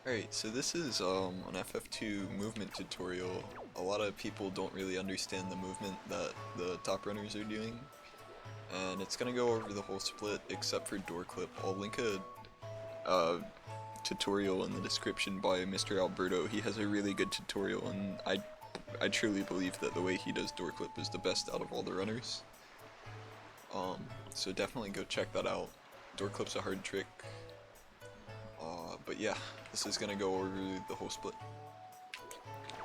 Alright, so this is an FF2 movement tutorial. A lot of people don't really understand the movement that the top runners are doing, and it's gonna go over the whole split except for door clip. I'll link a tutorial in the description by MrAlberto. He has a really good tutorial, and I truly believe that the way he does door clip is the best out of all the runners. So definitely go check that out. Door clip's a hard trick. But yeah, this is gonna go over the whole split.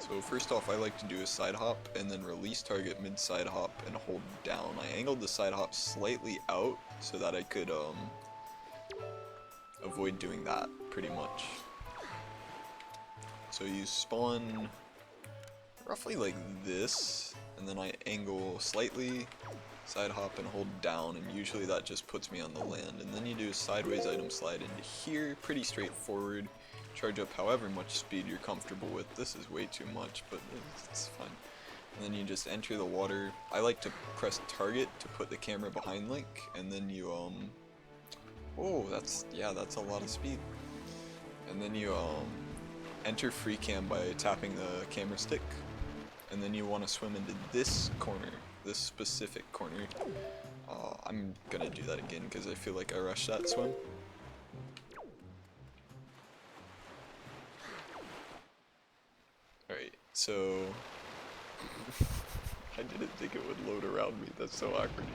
So first off, I like to do a side hop and then release target mid side hop and hold down. I angled the side hop slightly out so that I could avoid doing that pretty much. So you spawn roughly like this, and then I angle slightly, side hop and hold down, and usually that just puts me on the land. And then you do a sideways item slide into here, pretty straightforward. Charge up however much speed you're comfortable with. This is way too much, but it's fine. And then you just enter the water. I like to press target to put the camera behind Link, and then you oh, that's a lot of speed. And then you enter free cam by tapping the camera stick, and then you want to swim into this corner, this specific corner. I'm gonna do that again because I feel like I rushed that swim. Alright, so I didn't think it would load around me, that's so awkward.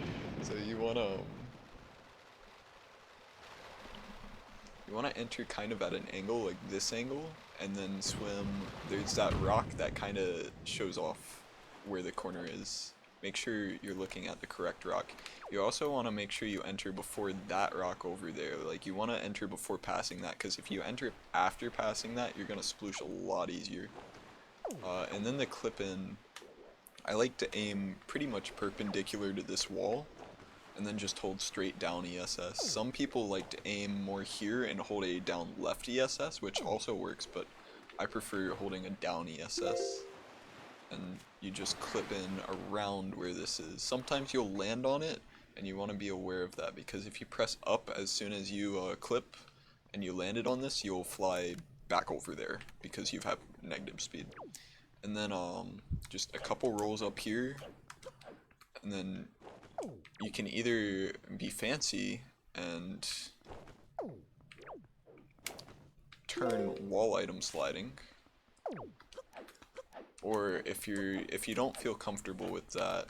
So you wanna enter kind of at an angle, like this angle, and then swim. There's that rock that kinda shows off where the corner is. Make sure you're looking at the correct rock. You also want to make sure you enter before that rock over there. Like, you want to enter before passing that, because if you enter after passing that, you're going to sploosh a lot easier. And then the clip in, I like to aim pretty much perpendicular to this wall, and then just hold straight down ESS. Some people like to aim more here and hold a down left ESS, which also works, but I prefer holding a down ESS. And you just clip in around where this is. Sometimes you'll land on it, and you want to be aware of that, because if you press up as soon as you clip and you landed on this, you'll fly back over there because you've had negative speed. And then just a couple rolls up here, and then you can either be fancy and turn wall item sliding, or if you don't feel comfortable with that,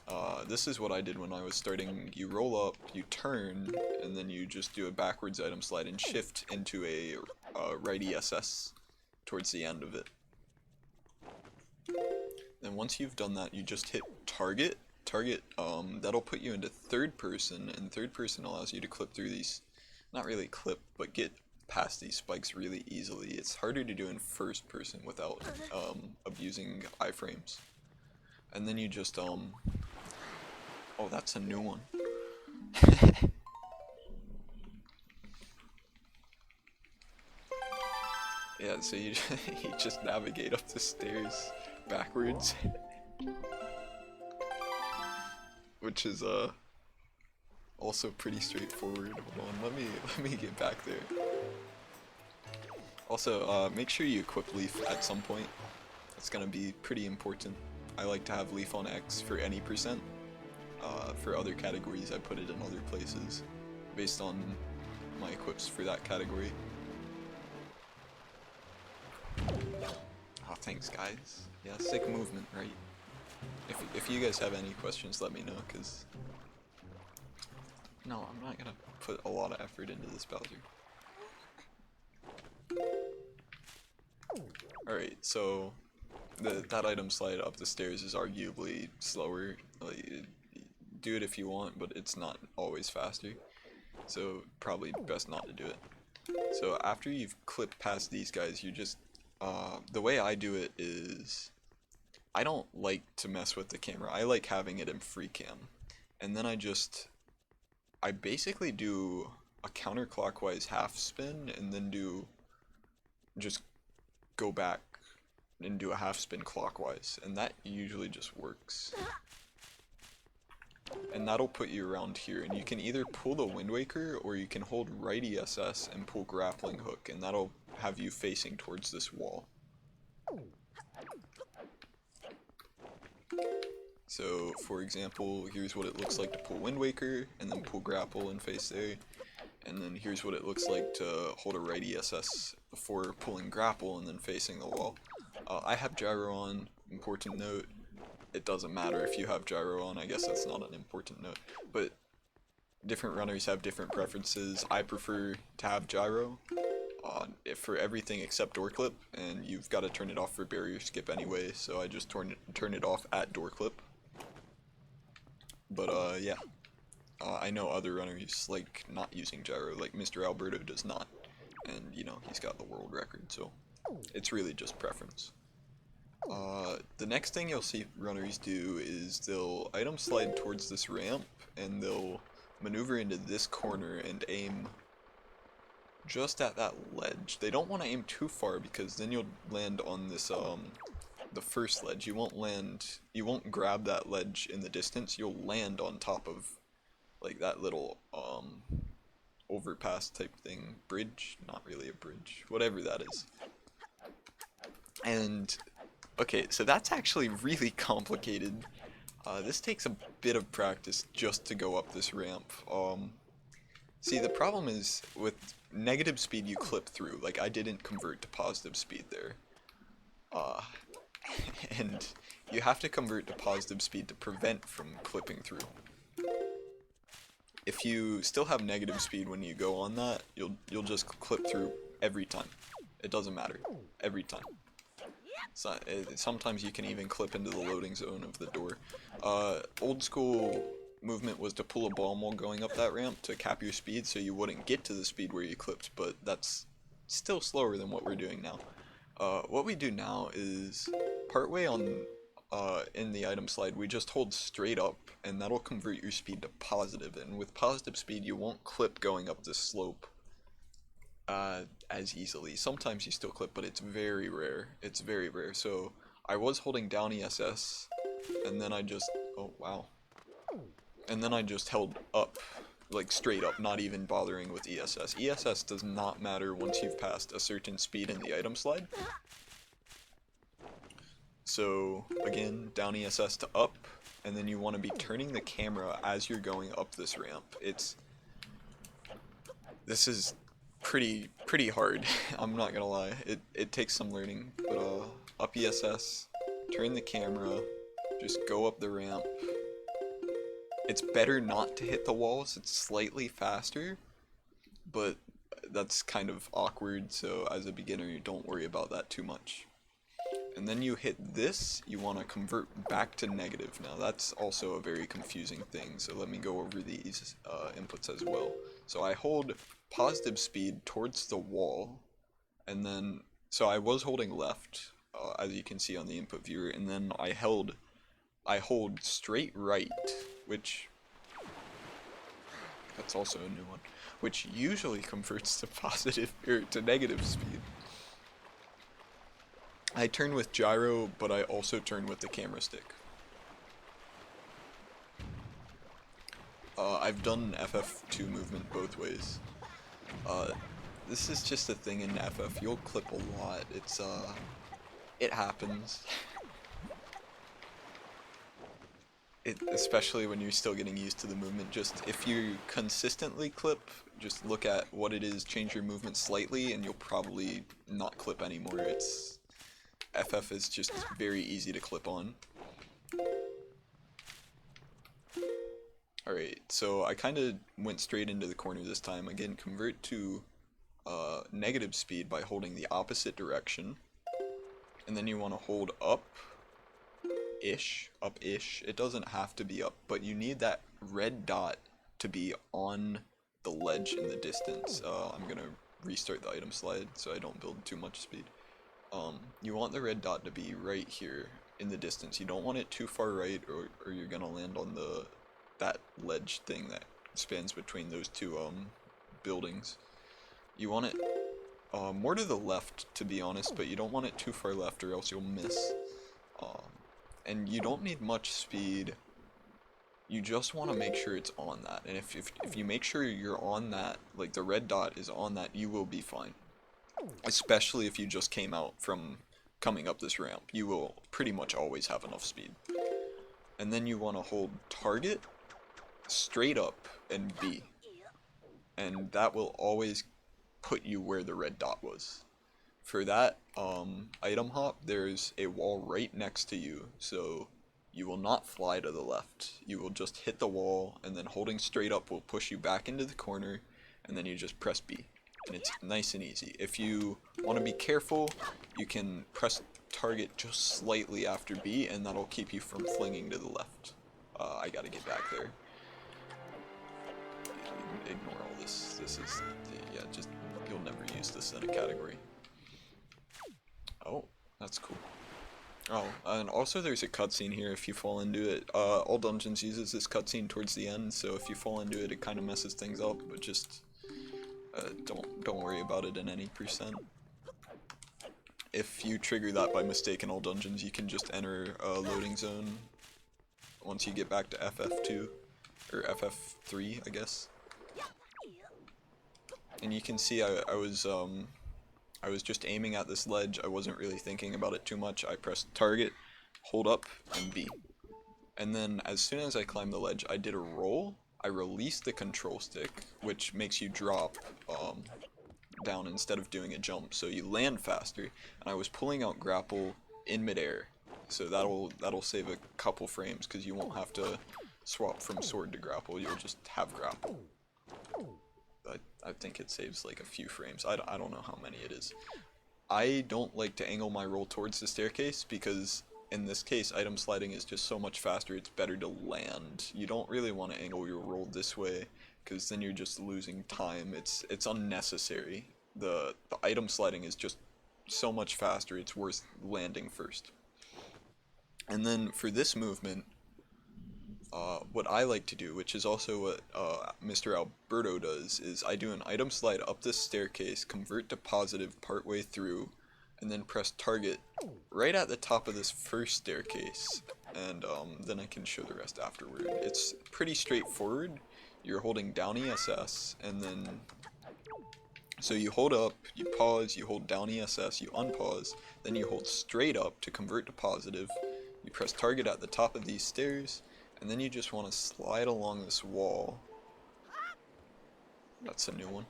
this is what I did when I was starting. You roll up, you turn, and then you just do a backwards item slide and shift into a right ESS towards the end of it. Then once you've done that, you just hit target. That'll put you into third person, and third person allows you to clip through these, not really clip, but get past these spikes really easily. It's harder to do in first person without abusing iframes. And then you just oh, that's a new one. Yeah, so you just navigate up the stairs backwards, which is also pretty straightforward. Hold on, let me get back there. Also, make sure you equip Leaf at some point. It's gonna be pretty important. I like to have Leaf on X for any percent. For other categories, I put it in other places, based on my equips for that category. Oh, thanks guys. Yeah, sick movement, right? If you guys have any questions, let me know, cause no, I'm not gonna put a lot of effort into this Bowser. Alright, so that item slide up the stairs is arguably slower. Like, do it if you want, but it's not always faster. So probably best not to do it. So after you've clipped past these guys, you just the way I do it is, I don't like to mess with the camera. I like having it in free cam. And then I basically do a counterclockwise half spin, and then just go back and do a half spin clockwise, and that usually just works. And that'll put you around here, and you can either pull the Wind Waker, or you can hold right ESS and pull grappling hook, and that'll have you facing towards this wall. So, for example, here's what it looks like to pull Wind Waker, and then pull Grapple and face there. And then here's what it looks like to hold a right ESS before pulling Grapple and then facing the wall. I have Gyro on, important note. It doesn't matter if you have Gyro on, I guess that's not an important note. But different runners have different preferences. I prefer to have Gyro for everything except Door Clip, and you've got to turn it off for Barrier Skip anyway, so I just turn it off at Door Clip. But yeah. I know other runners like not using Gyro, like MrAlberto does not, and you know, he's got the world record, so it's really just preference. The next thing you'll see runners do is they'll item slide towards this ramp, and they'll maneuver into this corner and aim just at that ledge. They don't want to aim too far because then you'll land on this, the first ledge. You won't grab that ledge in the distance, you'll land on top of like that little overpass type thing. Bridge? Not really a bridge. Whatever that is. And okay, so that's actually really complicated. This takes a bit of practice just to go up this ramp. See, the problem is with negative speed you clip through. Like, I didn't convert to positive speed there. And you have to convert to positive speed to prevent from clipping through. If you still have negative speed when you go on that, you'll just clip through every time. It doesn't matter. Every time. So, sometimes you can even clip into the loading zone of the door. Old school movement was to pull a bomb while going up that ramp to cap your speed so you wouldn't get to the speed where you clipped, but that's still slower than what we're doing now. What we do now is partway on in the item slide, we just hold straight up, and that'll convert your speed to positive. And with positive speed, you won't clip going up this slope as easily. Sometimes you still clip, but it's very rare. It's very rare. So I was holding down ESS, and then I just, oh wow. And then I just held up, like straight up, not even bothering with ESS. ESS does not matter once you've passed a certain speed in the item slide. So again, down ESS to up, and then you want to be turning the camera as you're going up this ramp. This is pretty hard. I'm not gonna lie. It takes some learning, but up ESS, turn the camera, just go up the ramp. It's better not to hit the walls. It's slightly faster, but that's kind of awkward. So as a beginner, you don't worry about that too much. And then you hit this, you want to convert back to negative. Now that's also a very confusing thing, so let me go over these inputs as well. So I hold positive speed towards the wall, and then, so I was holding left, as you can see on the input viewer, and then I hold straight right, which, that's also a new one, which usually converts to positive, or to negative speed. I turn with gyro, but I also turn with the camera stick. I've done FF2 movement both ways. This is just a thing in FF. You'll clip a lot. It happens. Especially when you're still getting used to the movement. Just if you consistently clip, just look at what it is, change your movement slightly, and you'll probably not clip anymore. FF is just very easy to clip on. Alright, so I kind of went straight into the corner this time. Again, convert to negative speed by holding the opposite direction. And then you want to hold up-ish. It doesn't have to be up, but you need that red dot to be on the ledge in the distance. I'm going to restart the item slide so I don't build too much speed. You want the red dot to be right here in the distance. You don't want it too far right, or you're gonna land on that ledge thing that spans between those two buildings. You want it more to the left, to be honest, but you don't want it too far left or else you'll miss. And you don't need much speed. You just want to make sure it's on that, and if you make sure you're on that, like the red dot is on that, you will be fine. especially if you just came out from coming up this ramp. You will pretty much always have enough speed. And then you want to hold target, straight up, and B. And that will always put you where the red dot was. For that item hop, there's a wall right next to you, so you will not fly to the left. You will just hit the wall, and then holding straight up will push you back into the corner, and then you just press B. And it's nice and easy. If you want to be careful, you can press target just slightly after B, and that'll keep you from flinging to the left. I gotta get back there. Ignore all this. This is, yeah, just, you'll never use this in a category. Oh, that's cool. Oh, and also there's a cutscene here if you fall into it. All dungeons uses this cutscene towards the end, so if you fall into it, it kind of messes things up, but just don't worry about it in any percent. If you trigger that by mistake in all dungeons, you can just enter a loading zone once you get back to FF2, or FF3, I guess. And you can see I was just aiming at this ledge. I wasn't really thinking about it too much. I pressed target, hold up, and B. And then as soon as I climbed the ledge, I did a roll. I released the control stick, which makes you drop down instead of doing a jump, so you land faster. And I was pulling out grapple in midair, so that'll save a couple frames because you won't have to swap from sword to grapple. You'll just have grapple. I think it saves like a few frames. I don't know how many it is. I don't like to angle my roll towards the staircase because in this case item sliding is just so much faster. It's better to land. You don't really want to angle your roll this way because then you're just losing time. It's unnecessary. The item sliding is just so much faster. It's worth landing first. And then for this movement, what I like to do, which is also what MrAlberto does, is I do an item slide up this staircase, convert to positive partway through, and then press target right at the top of this first staircase, and then I can show the rest afterward. It's pretty straightforward. You're holding down ESS, and then so you hold up, you pause, you hold down ESS, you unpause, then you hold straight up to convert to positive, you press target at the top of these stairs, and then you just want to slide along this wall. That's a new one.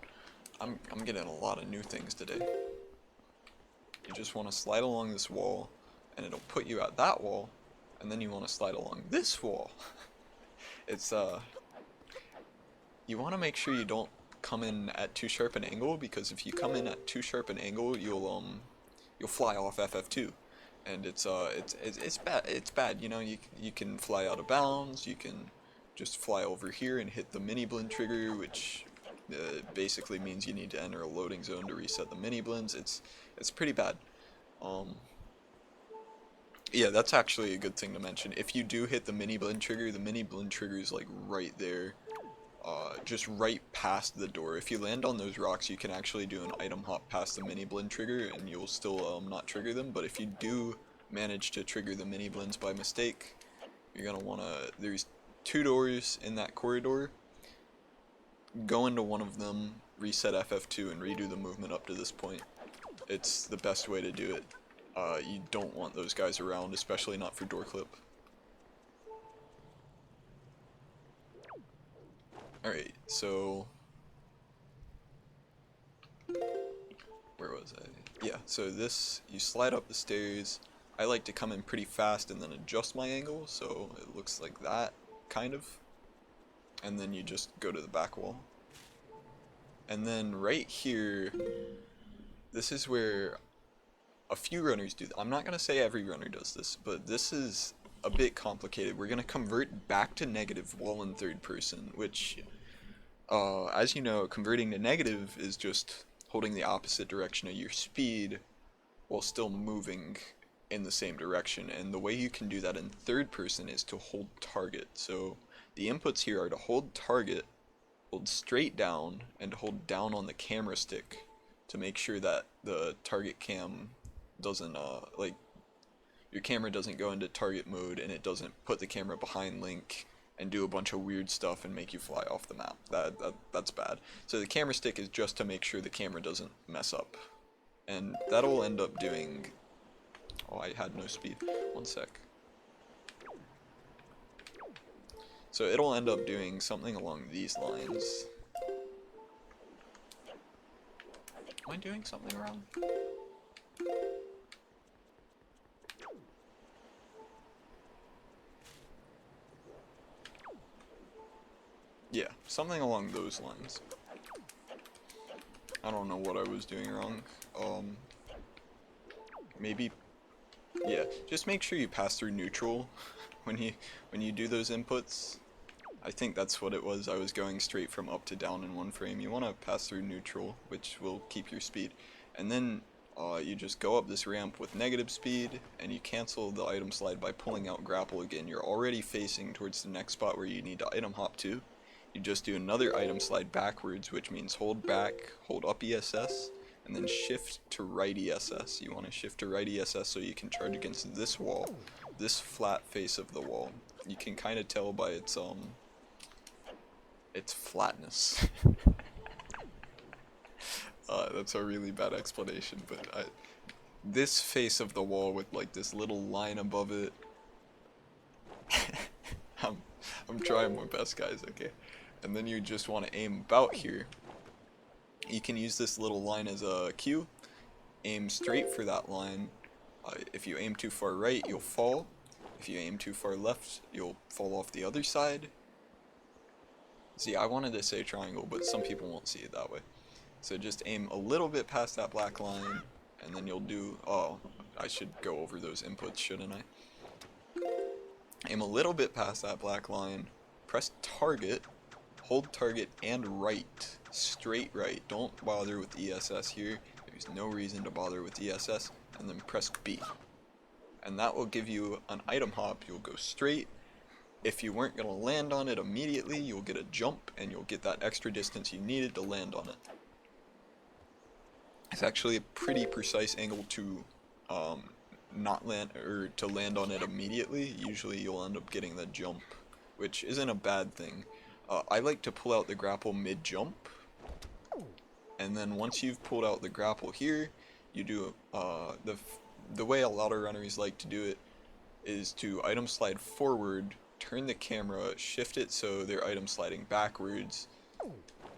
I'm getting a lot of new things today. You just want to slide along this wall, and it'll put you at that wall, and then you want to slide along this wall. It's you want to make sure you don't come in at too sharp an angle, because if you come in at too sharp an angle, you'll fly off FF2. And it's bad. It's bad. You know, you can fly out of bounds. You can just fly over here and hit the mini blend trigger, which basically means you need to enter a loading zone to reset the mini blends. It's pretty bad. Yeah, that's actually a good thing to mention. If you do hit the mini blend trigger is like right there, just right past the door. If you land on those rocks, you can actually do an item hop past the mini blend trigger, and you'll still not trigger them. But if you do manage to trigger the mini blends by mistake, you're gonna wanna. There's 2 doors in that corridor. Go into one of them, reset FF2, and redo the movement up to this point. It's the best way to do it. You don't want those guys around, especially not for door clip. Alright, so where was I? Yeah, so this, you slide up the stairs. I like to come in pretty fast and then adjust my angle, so it looks like that, kind of. And then you just go to the back wall. And then right here, this is where a few runners do. I'm not going to say every runner does this, but this is a bit complicated. We're going to convert back to negative while in third person, which, as you know, converting to negative is just holding the opposite direction of your speed while still moving in the same direction. And the way you can do that in third person is to hold target. So the inputs here are to hold target, hold straight down, and hold down on the camera stick to make sure that the target cam doesn't, like, your camera doesn't go into target mode and it doesn't put the camera behind Link and do a bunch of weird stuff and make you fly off the map. That's bad. So the camera stick is just to make sure the camera doesn't mess up. and that'll end up doing... Oh, I had no speed. One sec. So it'll end up doing something along these lines. Am I doing something wrong? Yeah, something along those lines. I don't know what I was doing wrong. Maybe, yeah, just make sure you pass through neutral when you do those inputs. I think that's what it was. I was going straight from up to down in one frame. You want to pass through neutral, which will keep your speed. And then you just go up this ramp with negative speed, and you cancel the item slide by pulling out grapple again. You're already facing towards the next spot where you need to item hop to. You just do another item slide backwards, which means hold back, hold up ESS, and then shift to right ESS. You want to shift to right ESS so you can charge against this wall, this flat face of the wall. You can kind of tell by its flatness. That's a really bad explanation, but this face of the wall with like this little line above it. I'm trying my best, guys, okay? And then you just want to aim about here. You can use this little line as a cue. Aim straight for that line. If you aim too far right, you'll fall. If you aim too far left, you'll fall off the other side. See, I wanted to say triangle, but some people won't see it that way. So just aim a little bit past that black line, and then you'll do... Oh, I should go over those inputs, shouldn't I? Aim a little bit past that black line, press target, hold target and right, straight right. Don't bother with ESS here. There's no reason to bother with ESS. And then press B. And that will give you an item hop. You'll go straight. If you weren't going to land on it immediately, you'll get a jump and you'll get that extra distance you needed to land on it. It's actually a pretty precise angle to not land, or to land on it immediately. Usually you'll end up getting the jump, which isn't a bad thing. I like to pull out the grapple mid-jump, and then once you've pulled out the grapple here, you do the way a lot of runners like to do it is to item slide forward, turn the camera, shift it so they're item sliding backwards.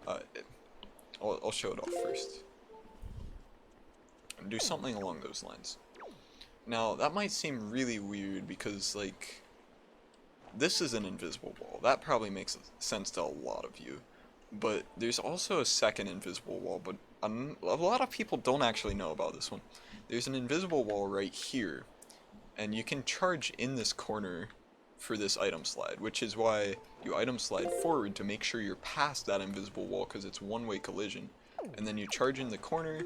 I'll show it off first. Do something along those lines. Now, that might seem really weird because, like, this is an invisible wall. That probably makes sense to a lot of you. But there's also a second invisible wall, but a lot of people don't actually know about this one. There's an invisible wall right here, and you can charge in this corner for this item slide, which is why you item slide forward to make sure you're past that invisible wall, because it's one-way collision. And then you charge in the corner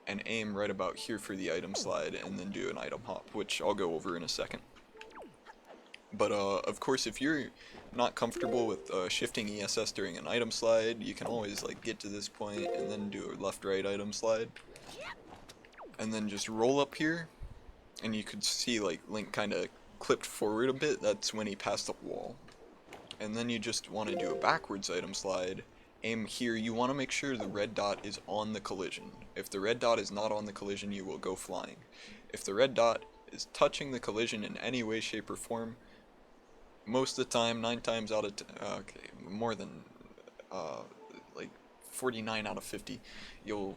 and aim right about here for the item slide, and then do an item hop, which I'll go over in a second. But of course, if you're not comfortable with shifting ESS during an item slide, you can always like get to this point and then do a left-right item slide, and then just roll up here, and you could see like Link kind of clipped forward a bit. That's when he passed the wall. And then you just want to do a backwards item slide. Aim here. You want to make sure the red dot is on the collision. If the red dot is not on the collision, you will go flying. If the red dot is touching the collision in any way, shape, or form, most of the time, 9 times out of okay, more than like 49 out of 50, you'll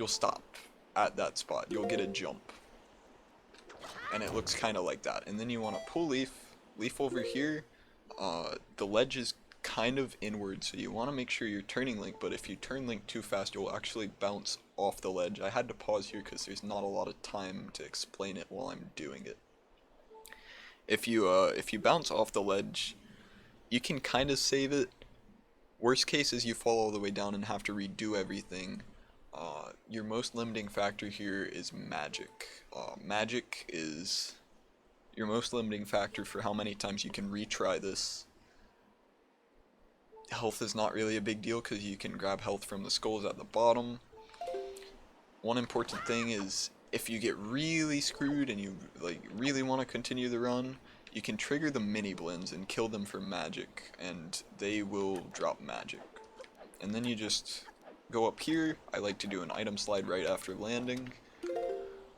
stop at that spot. You'll get a jump, and it looks kind of like that. And then you want to pull leaf over here. The ledge is kind of inward, so you want to make sure you're turning Link, but if you turn Link too fast, you'll actually bounce off the ledge. I had to pause here because there's not a lot of time to explain it while I'm doing it. If you bounce off the ledge, you can kind of save it. Worst case is you fall all the way down and have to redo everything. Your most limiting factor here is magic. Magic is your most limiting factor for how many times you can retry this. Health is not really a big deal because you can grab health from the skulls at the bottom. One important thing is if you get really screwed and you like really want to continue the run, you can trigger the mini blends and kill them for magic, and they will drop magic. And then you just go up here. I like to do an item slide right after landing.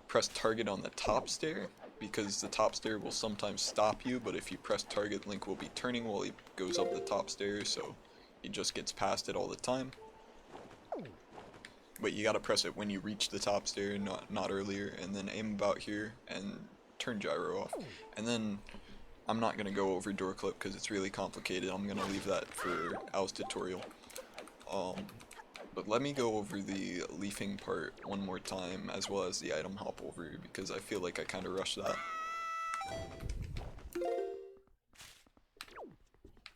Press target on the top stair, because the top stair will sometimes stop you, but if you press target, Link will be turning while he goes up the top stair, so he just gets past it all the time. But you gotta press it when you reach the top stair, not earlier, and then aim about here and turn gyro off. And then I'm not gonna go over door clip because it's really complicated. I'm gonna leave that for Al's tutorial. But let me go over the leafing part one more time, as well as the item hop over, because I feel like I kind of rushed that.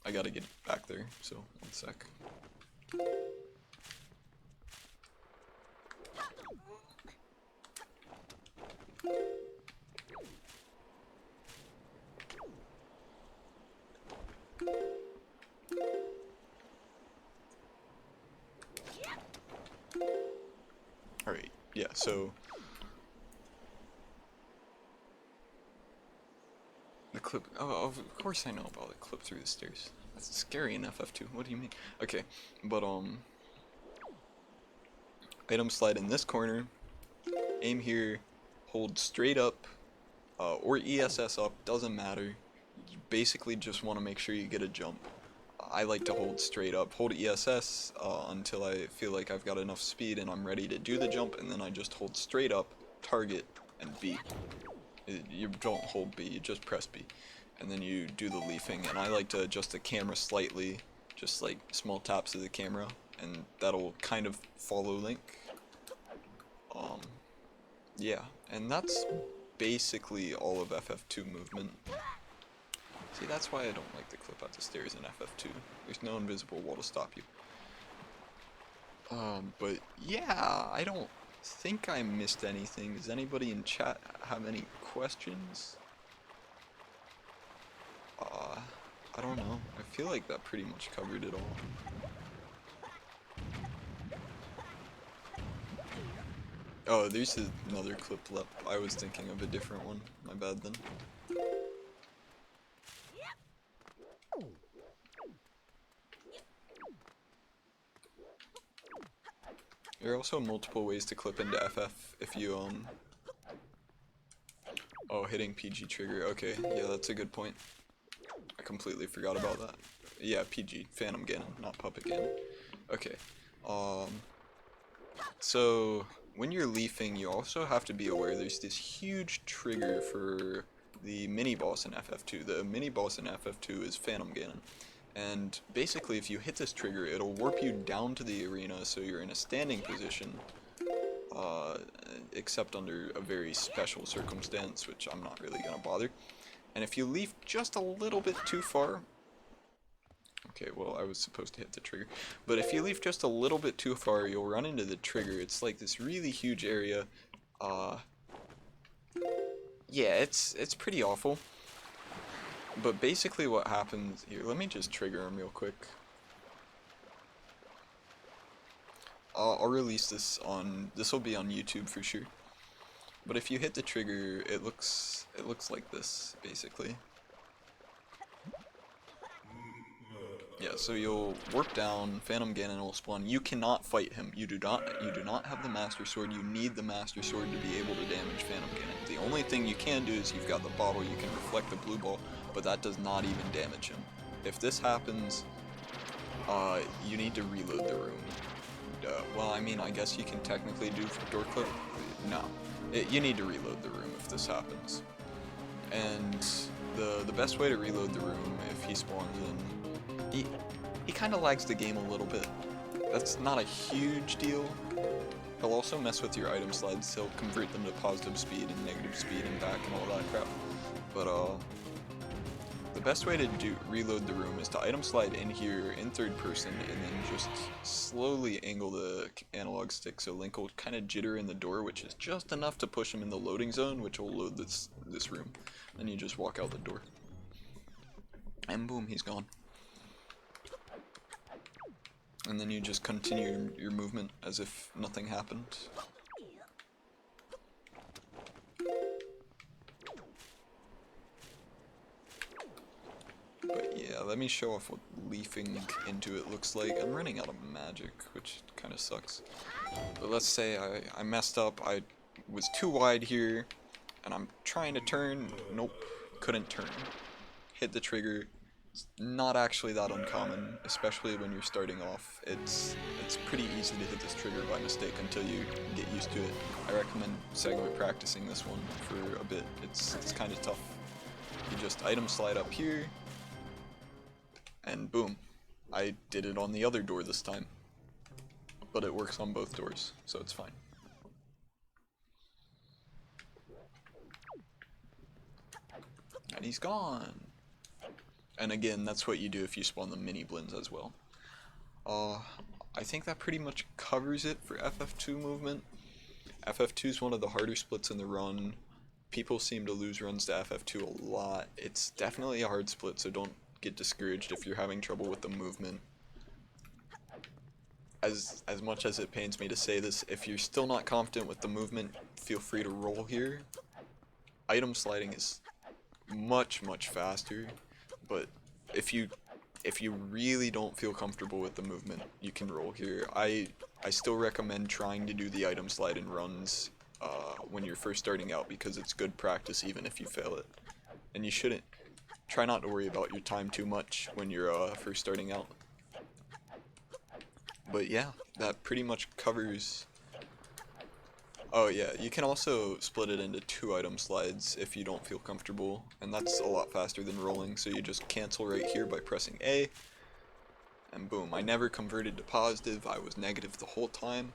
I gotta get back there, so 1 sec. Alright, yeah, so the clip, oh, of course I know about the clip through the stairs. That's scary in FF2, what do you mean? Okay, but item slide in this corner, aim here, hold straight up, or ESS up, doesn't matter. You basically just want to make sure you get a jump. I like to hold straight up, hold ESS until I feel like I've got enough speed and I'm ready to do the jump, and then I just hold straight up, target, and B. You don't hold B, you just press B. And then you do the leafing, and I like to adjust the camera slightly, just like small taps of the camera, and that'll kind of follow Link. Yeah, and that's basically all of FF2 movement. See, that's why I don't like the clip out the stairs in FF2. There's no invisible wall to stop you. But yeah, I don't think I missed anything. Does anybody in chat have any questions? I don't know. I feel like that pretty much covered it all. Oh, there's another clip left. I was thinking of a different one. My bad then. There are also multiple ways to clip into FF if you, oh, hitting PG trigger. Okay, yeah, that's a good point. I completely forgot about that. Yeah, PG, Phantom Ganon, not Puppet Ganon. Okay, so when you're leafing, you also have to be aware there's this huge trigger for the mini-boss in FF2. The mini-boss in FF2 is Phantom Ganon. And basically, if you hit this trigger, it'll warp you down to the arena so you're in a standing position, except under a very special circumstance, which I'm not really gonna bother. And if you leaf just a little bit too far, okay, well, I was supposed to hit the trigger, but if you leaf just a little bit too far, you'll run into the trigger. It's like this really huge area. Yeah, it's pretty awful. But basically what happens here, let me just trigger him real quick. I'll release this will be on YouTube for sure. But if you hit the trigger, it looks like this, basically. Yeah, so you'll warp down, Phantom Ganon will spawn. You cannot fight him. You do not have the Master Sword. You need the Master Sword to be able to damage Phantom Ganon. The only thing you can do is you've got the bottle, you can reflect the blue ball, but that does not even damage him. If this happens, you need to reload the room. Well, I mean, I guess you can technically do door clip. No, you need to reload the room if this happens. And the best way to reload the room if he spawns in, he kind of lags the game a little bit. That's not a huge deal. He'll also mess with your item slides. He'll convert them to positive speed and negative speed and back and all that crap. But the best way to reload the room is to item slide in here in third person and then just slowly angle the analog stick so Link will kind of jitter in the door, which is just enough to push him in the loading zone, which will load this room. Then you just walk out the door. And boom, he's gone. And then you just continue your movement as if nothing happened. But yeah, let me show off what leafing into it looks like. I'm running out of magic, which kind of sucks. But let's say I messed up, I was too wide here, and I'm trying to turn, nope, couldn't turn. Hit the trigger. It's not actually that uncommon, especially when you're starting off. It's pretty easy to hit this trigger by mistake until you get used to it. I recommend segue practicing this one for a bit. It's kind of tough. You just item slide up here, and boom. I did it on the other door this time. But it works on both doors, so it's fine. And he's gone. And again, that's what you do if you spawn the mini blends as well. I think that pretty much covers it for FF2 movement. FF2 is one of the harder splits in the run. People seem to lose runs to FF2 a lot. It's definitely a hard split, so don't get discouraged if you're having trouble with the movement. As much as it pains me to say this, if you're still not confident with the movement, feel free to roll here. Item sliding is much faster, but if you really don't feel comfortable with the movement, you can roll here. I still recommend trying to do the item slide in runs when you're first starting out, because it's good practice even if you fail it. And you shouldn't try not to worry about your time too much when you're first starting out. But yeah, that pretty much covers. Oh yeah, you can also split it into 2 item slides if you don't feel comfortable, and that's a lot faster than rolling, so you just cancel right here by pressing A, and boom. I never converted to positive, I was negative the whole time.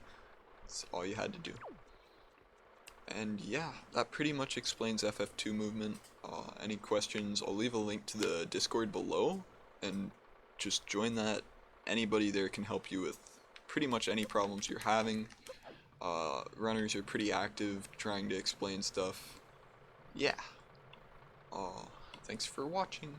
That's all you had to do. And yeah, that pretty much explains FF2 movement. Any questions, I'll leave a link to the Discord below, and just join that. Anybody there can help you with pretty much any problems you're having. Runners are pretty active trying to explain stuff. Yeah. Thanks for watching.